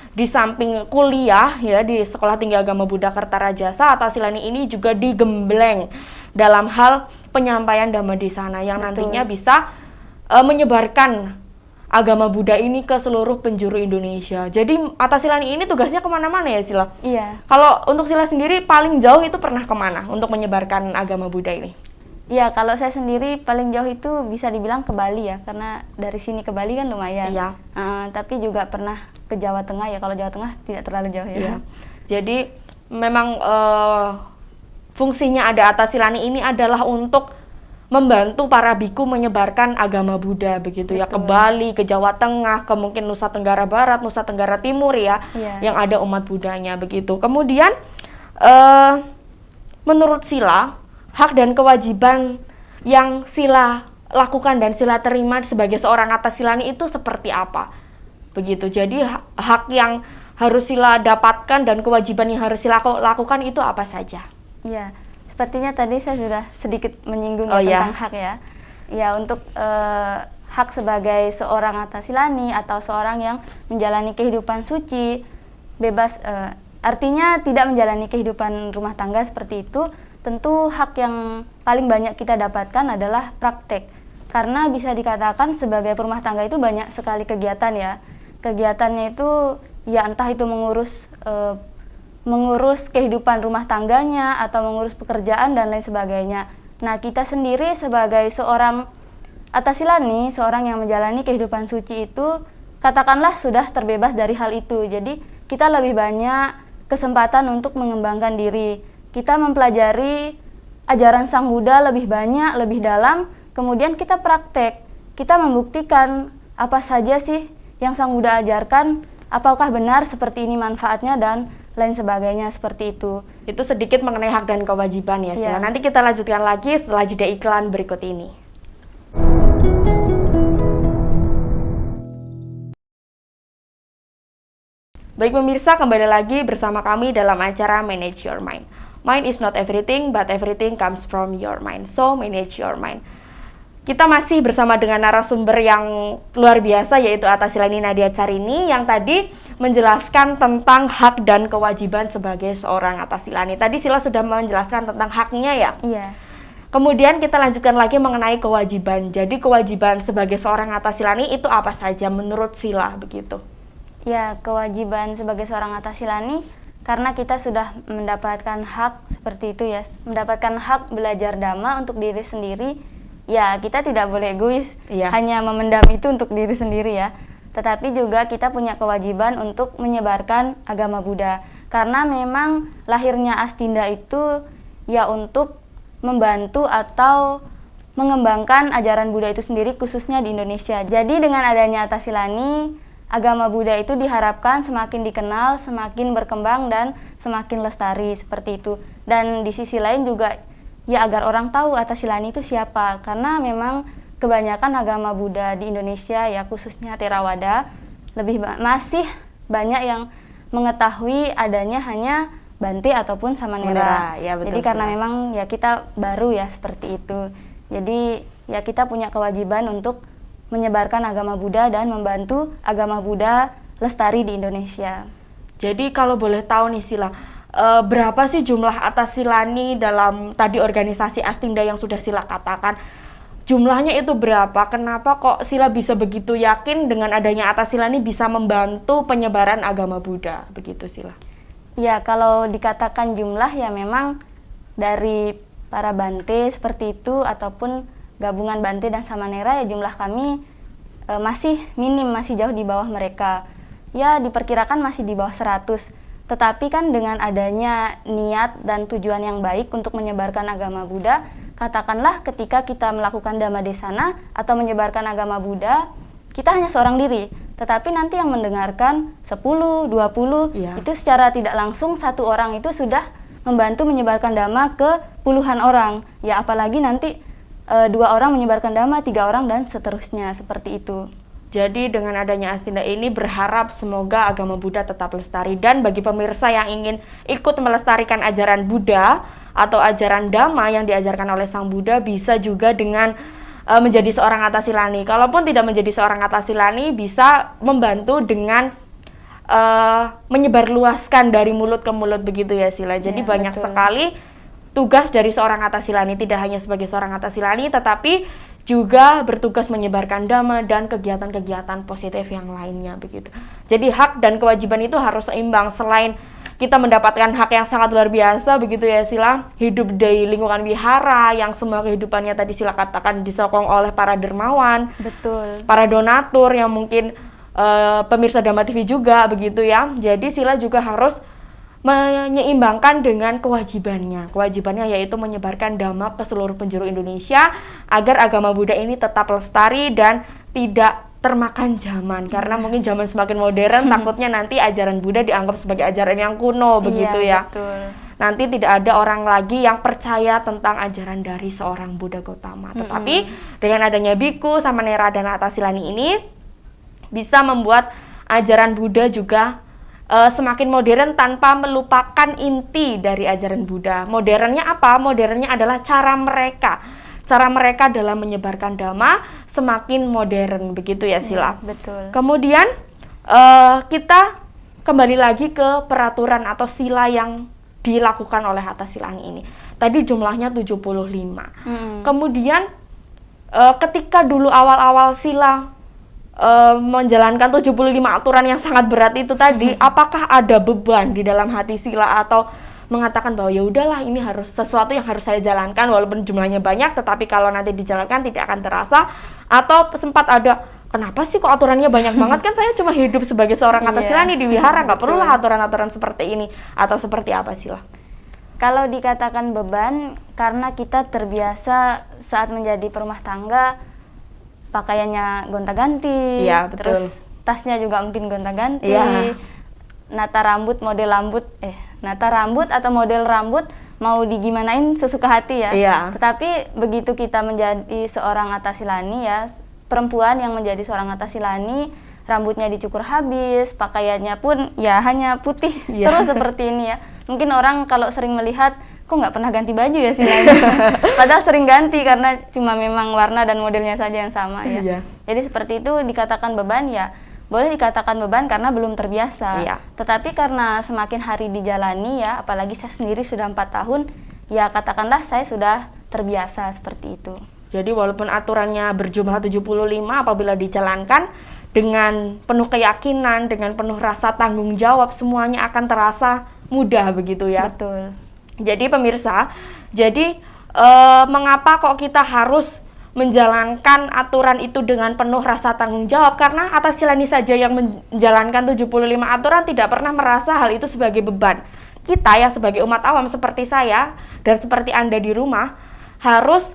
Di samping kuliah ya di Sekolah Tinggi Agama Buddha Kertarajasa, Atasilani ini juga digembleng dalam hal penyampaian Dhamma Desana yang nantinya bisa menyebarkan agama Buddha ini ke seluruh penjuru Indonesia. Jadi Atasilani ini tugasnya kemana-mana ya Sila? Iya. Kalau untuk Sila sendiri paling jauh itu pernah kemana untuk menyebarkan agama Buddha ini? Iya, kalau saya sendiri paling jauh itu bisa dibilang ke Bali ya, karena dari sini ke Bali kan lumayan. Iya. Tapi juga pernah ke Jawa Tengah ya, kalau Jawa Tengah tidak terlalu jauh ya. Iya. Jadi memang fungsinya ada Atasilani ini adalah untuk membantu para biku menyebarkan agama Buddha begitu. Betul. Ya, ke Bali, ke Jawa Tengah, ke mungkin Nusa Tenggara Barat, Nusa Tenggara Timur ya, yang ada umat Buddhanya begitu. Kemudian menurut Sila, hak dan kewajiban yang Sila lakukan dan Sila terima sebagai seorang Atasilani itu seperti apa? Begitu. Jadi hak yang harus Sila dapatkan dan kewajiban yang harus Sila lakukan itu apa saja? Iya, sepertinya tadi saya sudah sedikit menyinggung tentang hak ya. Ya, untuk hak sebagai seorang Atasilani atau seorang yang menjalani kehidupan suci, bebas, artinya tidak menjalani kehidupan rumah tangga seperti itu. Tentu hak yang paling banyak kita dapatkan adalah praktek. Karena bisa dikatakan sebagai perumah tangga itu banyak sekali kegiatan ya. Kegiatannya itu ya entah itu mengurus kehidupan rumah tangganya atau mengurus pekerjaan dan lain sebagainya. Nah, kita sendiri sebagai seorang Atasilani, seorang yang menjalani kehidupan suci itu katakanlah sudah terbebas dari hal itu. Jadi kita lebih banyak kesempatan untuk mengembangkan diri. Kita mempelajari ajaran Sang Buddha lebih banyak, lebih dalam, kemudian kita praktek. Kita membuktikan apa saja sih yang Sang Buddha ajarkan, apakah benar seperti ini manfaatnya dan lain sebagainya, seperti itu. Itu sedikit mengenai hak dan kewajiban ya Sila. Nanti kita lanjutkan lagi setelah jeda iklan berikut ini. Baik pemirsa, kembali lagi bersama kami dalam acara Manage Your Mind. Mind is not everything, but everything comes from your mind. So, manage your mind. Kita masih bersama dengan narasumber yang luar biasa, yaitu Atasilani Nadia Carini, yang tadi menjelaskan tentang hak dan kewajiban sebagai seorang Atasilani. Tadi Sila sudah menjelaskan tentang haknya ya? Iya. Kemudian kita lanjutkan lagi mengenai kewajiban. Jadi kewajiban sebagai seorang atasilani itu apa saja menurut Sila begitu? Ya, kewajiban sebagai seorang atasilani karena kita sudah mendapatkan hak seperti itu ya, mendapatkan hak belajar dhamma untuk diri sendiri, ya kita tidak boleh egois, hanya memendam itu untuk diri sendiri ya. Tetapi juga kita punya kewajiban untuk menyebarkan agama Buddha. Karena memang lahirnya Astinda itu ya untuk membantu atau mengembangkan ajaran Buddha itu sendiri khususnya di Indonesia. Jadi dengan adanya Atasilani, agama Buddha itu diharapkan semakin dikenal, semakin berkembang dan semakin lestari seperti itu. Dan di sisi lain juga ya agar orang tahu Atasilani itu siapa. Karena memang kebanyakan agama Buddha di Indonesia ya khususnya Theravada masih banyak yang mengetahui adanya hanya Bante ataupun Samanera. Ya, betul. Jadi karena memang ya kita baru ya seperti itu. Jadi ya kita punya kewajiban untuk menyebarkan agama Buddha dan membantu agama Buddha lestari di Indonesia. Jadi kalau boleh tahu nih Sila, berapa sih jumlah Atasilani dalam tadi organisasi Astinda yang sudah Sila katakan? Jumlahnya itu berapa? Kenapa kok Sila bisa begitu yakin dengan adanya Atasilani bisa membantu penyebaran agama Buddha? Begitu Sila. Ya, kalau dikatakan jumlah ya memang dari para Bante seperti itu ataupun gabungan Bante dan Samanera ya jumlah kami masih minim, masih jauh di bawah mereka. Ya diperkirakan masih di bawah 100. Tetapi kan dengan adanya niat dan tujuan yang baik untuk menyebarkan agama Buddha, katakanlah ketika kita melakukan Dhamma Desana atau menyebarkan agama Buddha, kita hanya seorang diri. Tetapi nanti yang mendengarkan 10, 20, itu secara tidak langsung satu orang itu sudah membantu menyebarkan Dhamma ke puluhan orang. Ya apalagi nanti 2 orang menyebarkan Dhamma, 3 orang dan seterusnya seperti itu. Jadi dengan adanya Astinda ini berharap semoga agama Buddha tetap lestari. Dan bagi pemirsa yang ingin ikut melestarikan ajaran Buddha atau ajaran Dhamma yang diajarkan oleh Sang Buddha bisa juga dengan menjadi seorang Atasilani. Kalaupun tidak menjadi seorang Atasilani bisa membantu dengan menyebarluaskan dari mulut ke mulut begitu ya Sila. Jadi banyak sekali tugas dari seorang Atasilani, tidak hanya sebagai seorang Atasilani tetapi juga bertugas menyebarkan Dhamma dan kegiatan-kegiatan positif yang lainnya begitu. Jadi hak dan kewajiban itu harus seimbang. Selain kita mendapatkan hak yang sangat luar biasa begitu ya Sila, hidup di lingkungan wihara yang semua kehidupannya tadi Sila katakan disokong oleh para dermawan, betul, para donatur yang mungkin pemirsa Dhamma TV juga begitu ya. Jadi Sila juga harus menyeimbangkan dengan kewajibannya. Kewajibannya yaitu menyebarkan Dhamma ke seluruh penjuru Indonesia agar agama Buddha ini tetap lestari dan tidak termakan zaman. Karena mungkin zaman semakin modern, takutnya nanti ajaran Buddha dianggap sebagai ajaran yang kuno begitu ya. Betul. Nanti tidak ada orang lagi yang percaya tentang ajaran dari seorang Buddha Gautama. Tetapi dengan adanya Biku, Samanera dan Atasilani ini bisa membuat ajaran Buddha juga semakin modern tanpa melupakan inti dari ajaran Buddha. Modernnya apa? Modernnya adalah cara mereka. Cara mereka dalam menyebarkan Dhamma semakin modern begitu ya Sila. Betul. Kemudian kita kembali lagi ke peraturan atau sila yang dilakukan oleh Atasilani ini. Tadi jumlahnya 75. Kemudian ketika dulu awal-awal Sila menjalankan 75 aturan yang sangat berat itu tadi, apakah ada beban di dalam hati Sila atau mengatakan bahwa ya udahlah ini harus sesuatu yang harus saya jalankan walaupun jumlahnya banyak tetapi kalau nanti dijalankan tidak akan terasa, atau sempat ada kenapa sih kok aturannya banyak banget, kan saya cuma hidup sebagai seorang Atasilani di wihara, nggak perlulah aturan-aturan seperti ini, atau seperti apa Sila? Kalau dikatakan beban karena kita terbiasa saat menjadi perumah tangga pakaiannya gonta-ganti, terus tasnya juga mungkin gonta-ganti, nata rambut atau model rambut mau digimanain sesuka hati ya. Tetapi begitu kita menjadi seorang Atasilani ya, perempuan yang menjadi seorang Atasilani, rambutnya dicukur habis, pakaiannya pun ya hanya putih terus seperti ini ya. Mungkin orang kalau sering melihat kok nggak pernah ganti baju ya sih, padahal sering ganti karena cuma memang warna dan modelnya saja yang sama ya. Jadi seperti itu dikatakan beban ya, boleh dikatakan beban karena belum terbiasa. Tetapi karena semakin hari dijalani ya, apalagi saya sendiri sudah 4 tahun, ya katakanlah saya sudah terbiasa seperti itu. Jadi walaupun aturannya berjumlah 75, apabila dijalankan dengan penuh keyakinan, dengan penuh rasa tanggung jawab, semuanya akan terasa mudah begitu ya. Betul. Jadi pemirsa, mengapa kok kita harus menjalankan aturan itu dengan penuh rasa tanggung jawab? Karena Atasilani saja yang menjalankan 75 aturan tidak pernah merasa hal itu sebagai beban. Kita yang sebagai umat awam seperti saya dan seperti Anda di rumah harus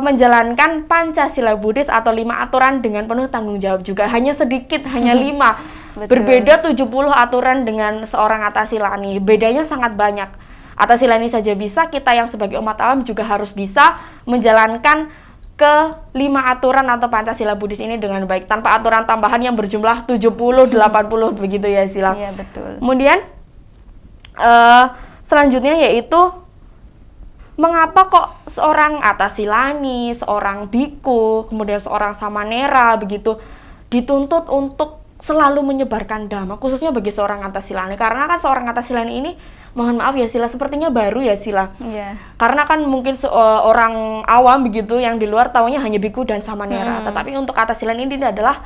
menjalankan Pancasila Buddhis atau 5 aturan dengan penuh tanggung jawab juga. Hanya sedikit, hanya 5. Berbeda 70 aturan dengan seorang Atasilani. Bedanya sangat banyak. Atasilani saja bisa, kita yang sebagai umat awam juga harus bisa menjalankan ke 5 aturan atau Pancasila Buddhis ini dengan baik, tanpa aturan tambahan yang berjumlah 70, 80 begitu ya Sila. Iya, betul. Kemudian selanjutnya yaitu mengapa kok seorang Atasilani, seorang biku, kemudian seorang samanera begitu dituntut untuk selalu menyebarkan dhamma, khususnya bagi seorang Atasilani? Karena kan seorang Atasilani ini, mohon maaf ya Sila, sepertinya baru ya Sila. Iya. Karena kan mungkin orang awam begitu yang di luar taunya hanya biku dan samanera. Tetapi untuk Atasilani ini adalah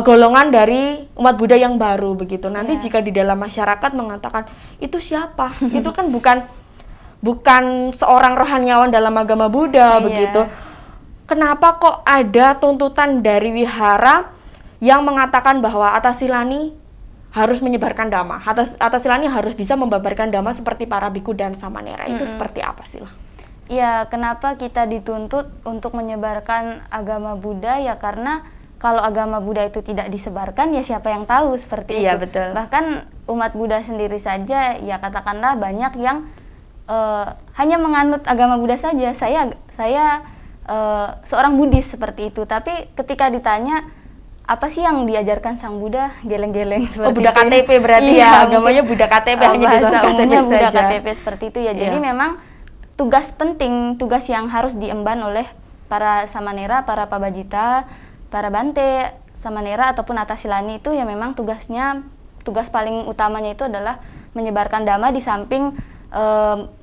golongan dari umat Buddha yang baru begitu. Nanti jika di dalam masyarakat mengatakan itu siapa? Itu kan bukan seorang rohaniawan dalam agama Buddha begitu. Kenapa kok ada tuntutan dari wihara yang mengatakan bahwa Atasilani harus menyebarkan dhamma? Atasilani harus bisa membabarkan dhamma seperti para biku dan samanera. Itu seperti apa sih lah? Ya, kenapa kita dituntut untuk menyebarkan agama Buddha? Ya karena kalau agama Buddha itu tidak disebarkan, ya siapa yang tahu seperti itu. Iya, betul. Bahkan umat Buddha sendiri saja, ya katakanlah banyak yang hanya menganut agama Buddha saja. Saya seorang Buddhis seperti itu. Tapi ketika ditanya apa sih yang diajarkan Sang Buddha, geleng-geleng seperti Buddha itu. KTP berarti ya, agamanya Buddha KTP, hanya di dalam KTP Buddha saja. KTP seperti itu ya. Jadi memang tugas penting, tugas yang harus diemban oleh para samanera, para pabajita, para bante, samanera ataupun Atasilani itu ya memang tugas paling utamanya itu adalah menyebarkan dhamma, di samping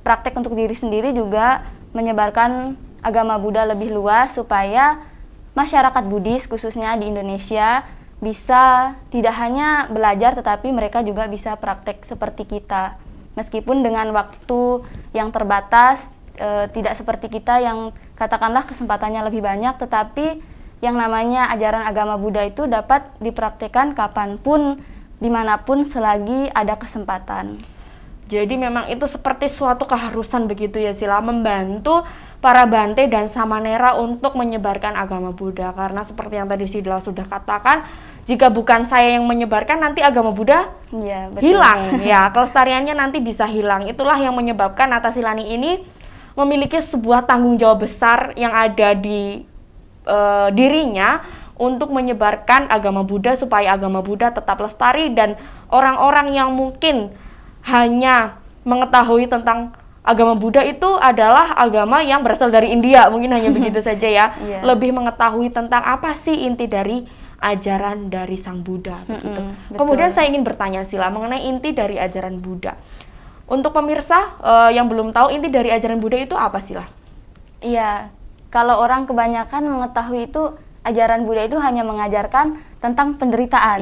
praktek untuk diri sendiri juga menyebarkan agama Buddha lebih luas supaya masyarakat Buddhis khususnya di Indonesia bisa tidak hanya belajar tetapi mereka juga bisa praktek seperti kita. Meskipun dengan waktu yang terbatas, tidak seperti kita yang katakanlah kesempatannya lebih banyak, tetapi yang namanya ajaran agama Buddha itu dapat dipraktekkan kapanpun, dimanapun selagi ada kesempatan. Jadi memang itu seperti suatu keharusan begitu ya Sila, membantu para bante dan samanera untuk menyebarkan agama Buddha. Karena seperti yang tadi Sila sudah katakan, jika bukan saya yang menyebarkan, nanti agama Buddha hilang. Ya, kelestariannya nanti bisa hilang. Itulah yang menyebabkan Atasilani ini memiliki sebuah tanggung jawab besar yang ada di dirinya untuk menyebarkan agama Buddha supaya agama Buddha tetap lestari dan orang-orang yang mungkin hanya mengetahui tentang agama Buddha itu adalah agama yang berasal dari India, mungkin hanya begitu saja ya. Lebih mengetahui tentang apa sih inti dari ajaran dari Sang Buddha begitu. Kemudian saya ingin bertanya Sila mengenai inti dari ajaran Buddha. Untuk pemirsa yang belum tahu inti dari ajaran Buddha itu apa Sila? Iya, kalau orang kebanyakan mengetahui itu ajaran Buddha itu hanya mengajarkan tentang penderitaan.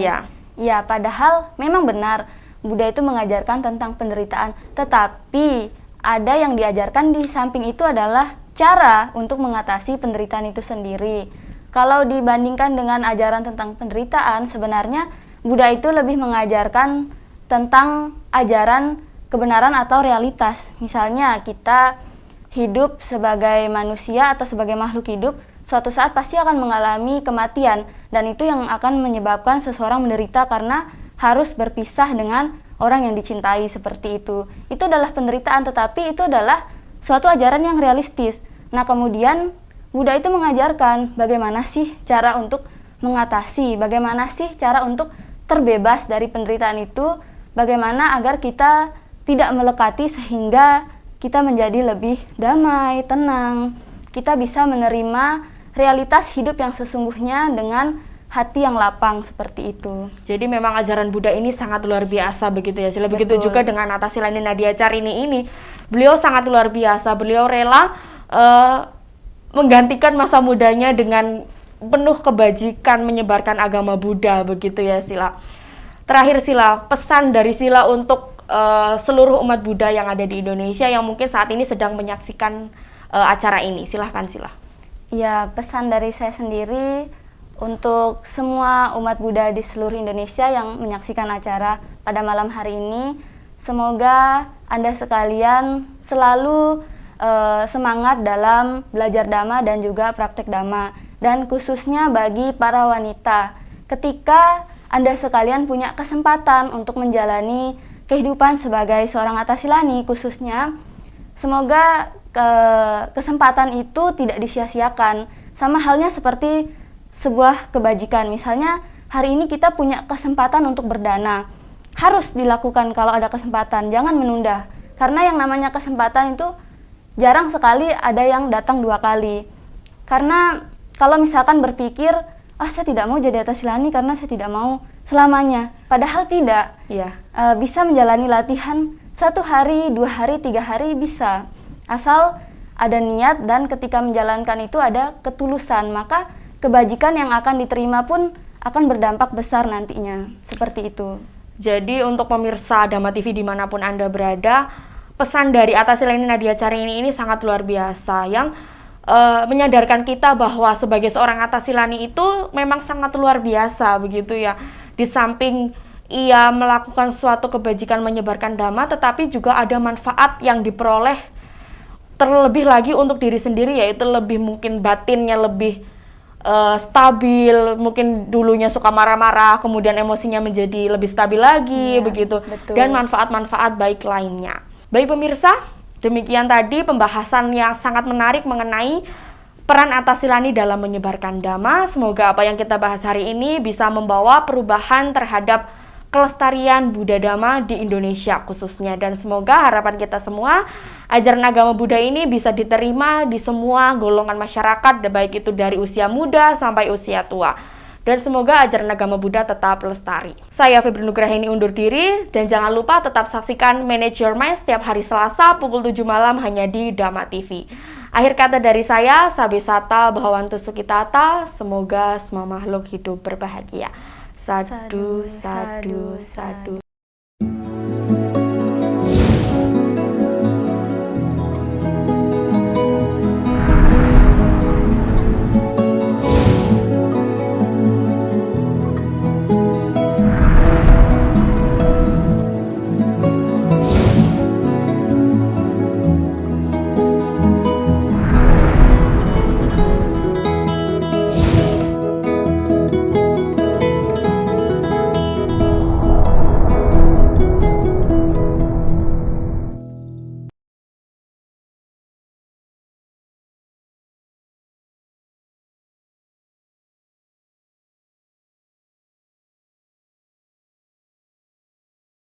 Ya, padahal memang benar Buddha itu mengajarkan tentang penderitaan, tetapi ada yang diajarkan di samping itu adalah cara untuk mengatasi penderitaan itu sendiri. Kalau dibandingkan dengan ajaran tentang penderitaan, sebenarnya Buddha itu lebih mengajarkan tentang ajaran kebenaran atau realitas. Misalnya kita hidup sebagai manusia atau sebagai makhluk hidup, suatu saat pasti akan mengalami kematian, dan itu yang akan menyebabkan seseorang menderita karena harus berpisah dengan orang yang dicintai seperti itu. Itu adalah penderitaan, tetapi itu adalah suatu ajaran yang realistis. Nah, kemudian Buddha itu mengajarkan bagaimana sih cara untuk mengatasi, bagaimana sih cara untuk terbebas dari penderitaan itu, bagaimana agar kita tidak melekati sehingga kita menjadi lebih damai, tenang. Kita bisa menerima realitas hidup yang sesungguhnya dengan hati yang lapang seperti itu. Jadi memang ajaran Buddha ini sangat luar biasa begitu ya Sila. Begitu juga dengan Atasilani Nadia Carini ini. beliau sangat luar biasa. Beliau rela menggantikan masa mudanya dengan penuh kebajikan menyebarkan agama Buddha, begitu ya Sila. Terakhir Sila, pesan dari Sila untuk seluruh umat Buddha yang ada di Indonesia yang mungkin saat ini sedang menyaksikan acara ini. Silahkan Sila. Ya, pesan dari saya sendiri untuk semua umat Buddha di seluruh Indonesia yang menyaksikan acara pada malam hari ini, semoga Anda sekalian selalu semangat dalam belajar Dhamma dan juga praktek Dhamma. Dan khususnya bagi para wanita, ketika Anda sekalian punya kesempatan untuk menjalani kehidupan sebagai seorang atasilani khususnya, semoga kesempatan itu tidak disia-siakan. Sama halnya seperti sebuah kebajikan. Misalnya hari ini kita punya kesempatan untuk berdana, harus dilakukan kalau ada kesempatan, jangan menunda. Karena yang namanya kesempatan itu jarang sekali ada yang datang 2 kali. Karena kalau misalkan berpikir, saya tidak mau jadi atasilani karena saya tidak mau selamanya. Padahal tidak. Iya. Bisa menjalani latihan 1 hari, 2 hari, 3 hari bisa. Asal ada niat dan ketika menjalankan itu ada ketulusan, maka kebajikan yang akan diterima pun akan berdampak besar nantinya. Seperti itu. Jadi untuk pemirsa Dhamma TV dimanapun Anda berada, pesan dari Atasilani Nadia Carini ini sangat luar biasa yang menyadarkan kita bahwa sebagai seorang atasilani itu memang sangat luar biasa begitu ya. Di samping ia melakukan suatu kebajikan menyebarkan Dhamma, tetapi juga ada manfaat yang diperoleh terlebih lagi untuk diri sendiri, yaitu lebih mungkin batinnya lebih stabil, mungkin dulunya suka marah-marah, kemudian emosinya menjadi lebih stabil lagi begitu. Betul. Dan manfaat-manfaat baik lainnya. Baik pemirsa, demikian tadi pembahasan yang sangat menarik mengenai peran atasilani dalam menyebarkan Dhamma. Semoga apa yang kita bahas hari ini bisa membawa perubahan terhadap kelestarian Buddha Dhamma di Indonesia khususnya. Dan semoga harapan kita semua, ajaran agama Buddha ini bisa diterima di semua golongan masyarakat, baik itu dari usia muda sampai usia tua. Dan semoga ajaran agama Buddha tetap lestari. Saya Febri Nugraheni undur diri, dan jangan lupa tetap saksikan Manage Your Mind setiap hari Selasa pukul 7 malam hanya di Dhamma TV. Akhir kata dari saya, Sabesata Bhawantu Sukhitata, semoga semua makhluk hidup berbahagia. Sadu, sadu, sadu.